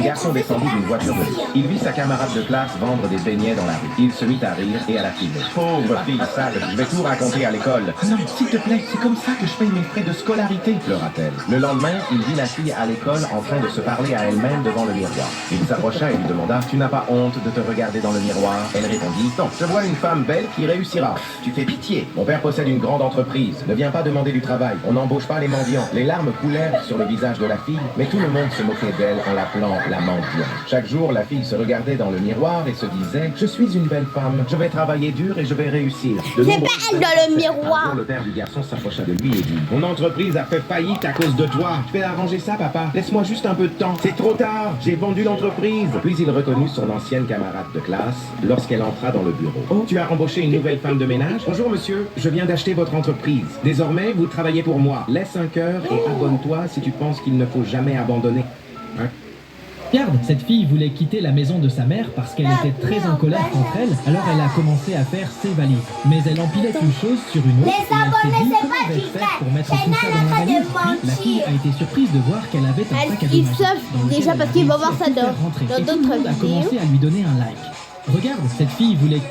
garçon descendit d'une voiture de luxe. Il vit sa camarade de classe vendre des beignets dans la rue. Il se mit à rire et à la filmer. Pauvre fille sage, je vais tout raconter à l'école. Non, s'il te plaît, c'est comme ça que je paye mes frais de scolarité, pleura-t-elle. Le lendemain, il vit la fille à l'école en train de se parler à elle-même devant le miroir. Il s'approcha et lui demanda « Tu n'as pas honte de te regarder dans le miroir ?» Elle répondit « Non, je vois une femme belle qui réussira. Tu fais pitié. Mon père possède une grande entreprise. Ne viens pas demander du travail. On n'embauche pas les mendiants. » Les larmes coulèrent sur le visage de la fille, mais tout le monde se moquait d'elle en l'appelant la mendiante. Chaque jour, la fille se regardait dans le miroir et se disait « Je suis une belle femme. Je vais travailler dur et je vais réussir. » C'est pas elle dans le miroir. Le père du garçon s'approcha de lui et dit « Mon entreprise a fait faillite à cause de toi. Je vais arranger ça, papa. Laisse-moi juste un peu de temps. C'est trop tard. J'ai vendu l'entreprise. » Puis il reconnut son ancienne camarade de classe lorsqu'elle entra dans le bureau. « Oh, tu as embauché une nouvelle femme de ménage? Bonjour, monsieur. Je viens d'acheter votre entreprise. Désormais, vous travaillez pour moi. Laisse un cœur et abonne-toi si tu penses qu'il ne faut jamais abandonner. » Hein? Regarde, cette fille voulait quitter la maison de sa mère parce qu'elle était très en colère contre elle, alors elle a commencé à faire ses valises. Mais elle empilait une chose sur une autre et elle s'est dit comment vais-je faire pour mettre tout ça dans ma valise. Puis la fille a été surprise de voir qu'elle avait un sac à dos Ils magique savent dans lequel déjà elle parce avait qu'ils vont réussi voir à ça tout faire dans rentrer. Et tout le d'autres monde a commencé vidéos. à lui donner un like. Regarde, cette fille voulait...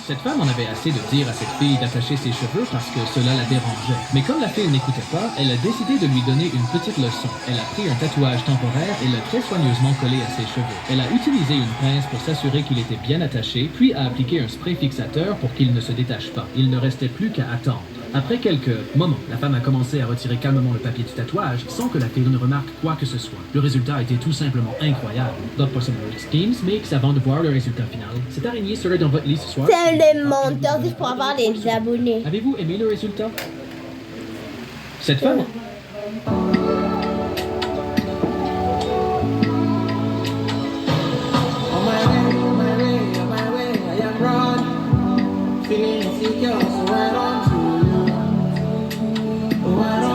Cette femme en avait assez de dire à cette fille d'attacher ses cheveux parce que cela la dérangeait. Mais comme la fille n'écoutait pas, elle a décidé de lui donner une petite leçon. Elle a pris un tatouage temporaire et l'a très soigneusement collé à ses cheveux. Elle a utilisé une pince pour s'assurer qu'il était bien attaché, puis a appliqué un spray fixateur pour qu'il ne se détache pas. Il ne restait plus qu'à attendre. Après quelques moments, la femme a commencé à retirer calmement le papier du tatouage sans que la fille ne remarque quoi que ce soit. Le résultat a été tout simplement incroyable. D'autres Personality Schemes Mix avant de voir le résultat final. Cette araignée serait dans votre lit ce soir. C'est des menteurs juste pour avoir des abonnés. Avez-vous aimé le résultat? Cette femme... Ronaldo!